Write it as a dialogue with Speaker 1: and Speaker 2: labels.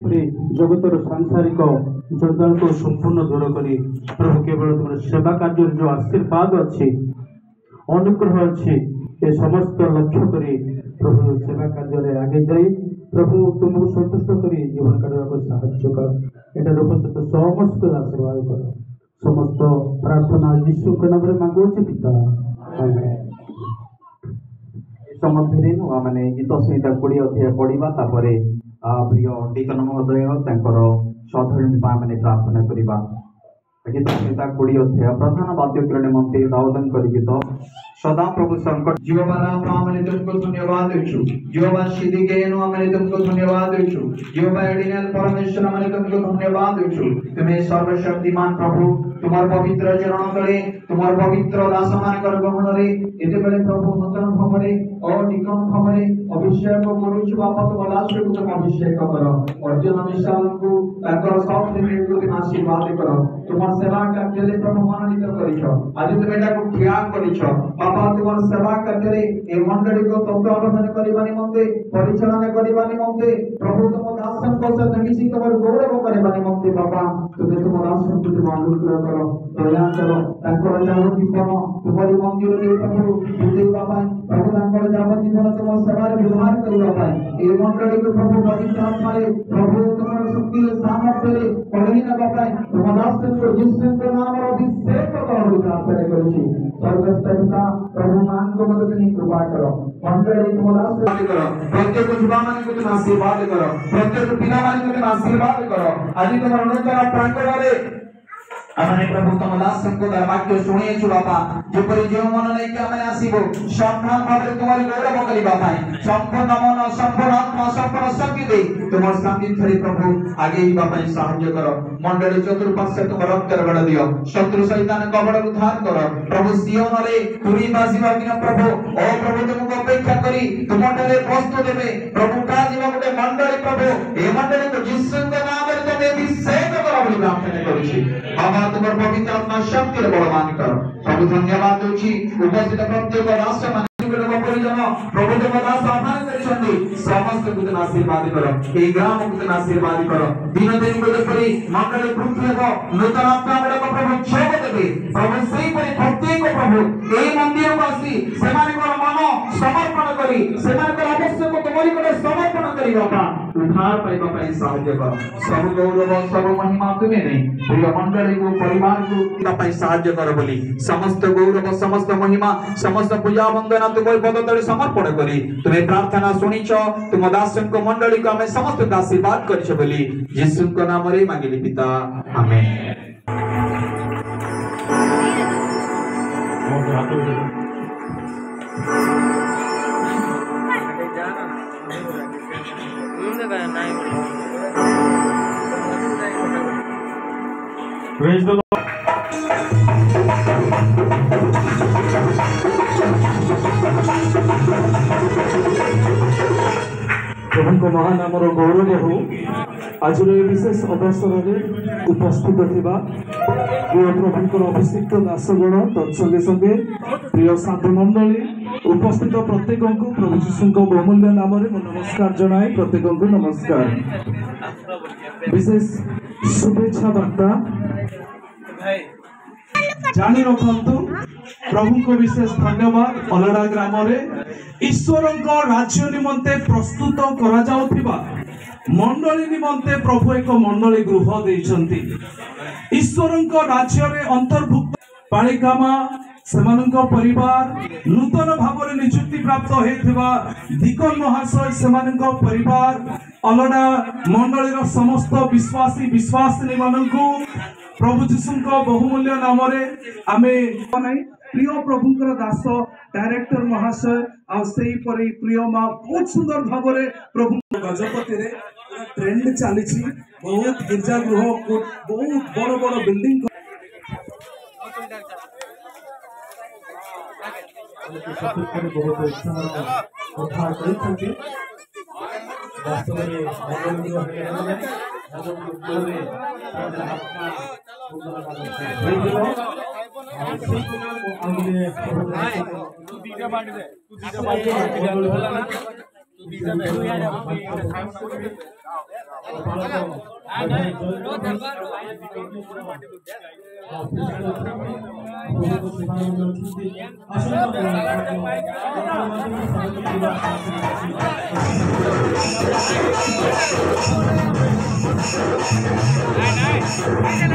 Speaker 1: जगतर सांसारिक जंजाल को संपूर्ण दूर करी प्रभु केवल तुम सेवा कार्य जो आशीर्वाद अच्छी अनुग्रह अच्छी ये समस्त लक्ष्य करी प्रभु सेवा कार्य आगे जाई प्रभु तुमको संतुष्ट करी जीवन काटवा को साहाय्य कर एटार उपस्थित समस्त आशीर्वाद कर समस्त प्रार्थना यीशु के नाम रे मांगुछि पिता आमेन।
Speaker 2: समर्थरे मैंने गीत संहिता 20 अध्याय पढ़ा तापर प्रिय डीकन महोदय तांकर सधर्मी मैंने प्रार्थना करवा। गीत संहिता 20 अध्याय प्रधान वाद्यकर निमंते दाऊदंकर गीत सदा प्रभु संकट जीवा राम आमने तुमको धन्यवाद देछु जीवा सिद्धि गेनु आमने तुमको धन्यवाद देछु जीवा एडिनल परमेश्वर आमने तुमको धन्यवाद देछु तुम्हें सर्वशक्तिमान प्रभु तुम्हार पवित्र चरण तले तुम्हार पवित्र दास मानकर गहन रे एते बेले प्रभु नूतन भावरे और निकम भावरे अभिषेक करूछु बापा तुम दास को तुम अभिषेक करो अर्जुन विशाल को ताकर सब में को तुम आशीर्वाद करो तुम्हार सेवा कार्य ले प्रभु मनोनीत करिछो आज तुम एटा को त्याग करिछो बाबा तुम्हार सेवा कार्य ले ए मंडली को तत्वावधान करबा निमंते परिचालन करबा निमंते प्रभु तुम दासन को सहित मिसी तुम्हार गौरव करबा निमंते बाबा तुम तुम दासन को तुम अनुग्रह करो दया करो ताकर जाव जीवन तुम्हारी मंदिर रे प्रभु देवा पाए प्रभु ताकर जाव जीवन तुम सेवा रे व्यवहार करबा पाए ए मंडली को प्रभु पवित्र आत्मा रे प्रभु तुम्हार शक्ति सामर्थ्य रे पढ़ी ना पाए तुम दासन को यीशु के नाम रे अभिषेक करो प्रार्थना करूछी स्वर्गस्थ पिता प्रभु मान को मदद नहीं कृपा करो मंडली तुम दासन करो प्रत्येक युवा मान को तुम आशीर्वाद करो प्रत्येक पिता मान को तुम आशीर्वाद करो आज तुम्हार नूतन प्रांगण रे आमने प्रभु तुम दास को वाक्य शुणी छु बापा जेपरि जो मन नै कि आमने आसीबो सम्मान भाबरे तुम्हारी गौरव करिबा पाए संपूर्ण मन संपूर्ण आत्मा संपूर्ण शक्ति दे तुमर सानिध्य प्रभु आगे हिबा पाए सहाय्य करो मंडली चतुर्पार्श्व तुम रक्त रगड़ दियो शत्रु शैतान कबड़ उद्धार करो प्रभु सियोन रे तुरी बाजिबा किन प्रभु ओ प्रभु तुमको अपेक्षा करी तुम मंडली प्रस्तुत देबे प्रभु का जीवा गोटे मंडली प्रभु ए मंडली को यीशु के नाम रे तुम अभिषेक करो बोली प्रार्थना करूछी बाबा तुम्हार पवित्र आत्मा शक्ति रे बलवान करो प्रभु धन्यवाद दोछि उपस्थित प्रत्येक राष्ट्र मान परिजन प्रभु तुम दास आह्वान करिसंती समस्त को आशीर्वाद करो ए ग्राम को आशीर्वाद करो दिन दिन को जेपरि मंडली पृथ्वी को नूतन आत्मा बड़ को प्रभु छेद देबे प्रभु सही परि प्रत्येक प्रभु ए मंदिर को आसी सेमान को मन समर्पण करी सेमान को आवश्यक तुम्हारी को समर्पण करी बापा उद्धार पाइबा पाई सहाय्य करो सब गौरव सब महिमा तुम्हें नहीं प्रिय मंडली को परिवार को पाई सहाय्य करो बोली समस्त गौरव समस्त महिमा समस्त पूजा वंदना तुम्हारे पद तले समर्पण करी तुम्हें प्रार्थना सुनिछो तुम दासन को मंडली को हमें समस्त आशीर्वाद करिछो बोली यीशु के नाम रे मांगिली पिता आमेन।
Speaker 1: Praise the Lord. प्रभु को महान नामर गौरव हो आज विशेष अवसर में उपस्थित थिबा प्रिय प्रभुंकर अभिषिक्त दासगण तत्संगे संगे प्रिय साधु मंडली उपस्थित प्रत्येक को प्रभु यीशु बहुमूल्य नाम नमस्कार जनाए प्रत्येक को नमस्कार विशेष शुभेच्छा वार्ता जानी रखु प्रभु को विशेष धन्यवाद अलड़ा ग्राम ईश्वर राज्य निमंते प्रस्तुत करा जाउथिबा मंडली निमंते प्रभु एक मंडली गृह देइछंती ईश्वर राज्य रे अंतर्भुक्त पालिकामा सेमानंक परिवार नूतन भाव में नियुक्ति प्राप्त होइथिबा दीकन महाशय सेमानंक परिवार अलड़ा मंडली समस्त विश्वासी विश्वासिनी माननकु प्रभु यीशुंको बहुमूल्य नाम रे आमे प्रिय प्रभुंकर दास डायरेक्टर महाशय आ सेही परि प्रिय मां बहुत सुंदर भाव में प्रभु गजपति रे ट्रेंड चली बहुत गिरजा गृह बहुत बड़ बड़ बिल्डिंग बहुत उत्साह करते वास्तव में
Speaker 3: Này,